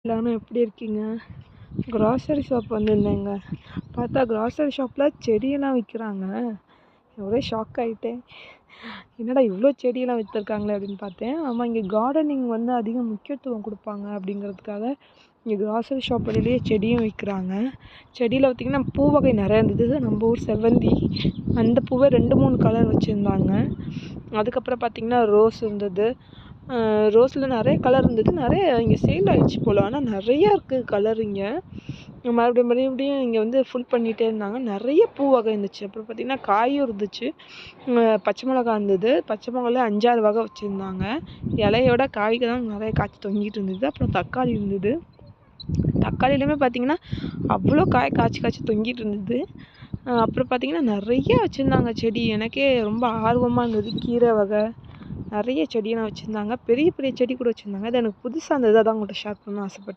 எல்லாரும் எப்படி இருக்கீங்க? கிராசரி ஷாப் வந்திருந்தேங்க. பார்த்தா கிராசரி ஷாப்பில் செடியெல்லாம் விற்கிறாங்க. ஒரே ஷாக் ஆகிட்டேன். என்னடா இவ்வளோ செடியெல்லாம் விற்றுருக்காங்களே அப்படின்னு பார்த்தேன். ஆமாம், இங்கே கார்டனிங் வந்து அதிக முக்கியத்துவம் கொடுப்பாங்க அப்படிங்கிறதுக்காக இங்கே கிராசரி ஷாப் வெளியிலேயே செடியும் விற்கிறாங்க. செடியில் பார்த்திங்கன்னா பூ வகை நிறையா இருந்தது. நம்ம ஊர் செவ்வந்தி அந்த பூவை 2-3 கலர் வச்சுருந்தாங்க. அதுக்கப்புறம் பார்த்திங்கன்னா ரோஸ் இருந்தது. ரோஸில் நிறைய கலர் இருந்தது. நிறைய இங்கே சேல் ஆகிடுச்சு போல். ஆனால் நிறையா இருக்குது கலர் இங்கே. மறுபடியும் இங்கே வந்து ஃபுல் பண்ணிகிட்டே இருந்தாங்க. நிறைய பூ வகை இருந்துச்சு. அப்புறம் பார்த்திங்கன்னா காயும் இருந்துச்சு. பச்சை மிளகா இருந்தது. பச்சை மிளகால 5-6 வகை வச்சுருந்தாங்க. இலையோட காய்க்கு தான் நிறைய காய்ச்சி தொங்கிட்டு இருந்தது. அப்புறம் தக்காளி இருந்தது. தக்காளியிலுமே பார்த்திங்கன்னா அவ்வளோ காய்ச்சி தொங்கிட்டு இருந்தது. அப்புறம் பார்த்திங்கன்னா நிறைய வச்சுருந்தாங்க செடி. எனக்கே ரொம்ப ஆர்வமாக இருந்தது. கீரை வகை நிறைய செடியெல்லாம் வச்சுருந்தாங்க. பெரிய பெரிய செடி கூட வச்சுருந்தாங்க. அது எனக்கு புதுசாக இருந்தது. அதான் உங்கள்கிட்ட ஷேர் பண்ணணும்னு ஆசைப்பட்டேன்.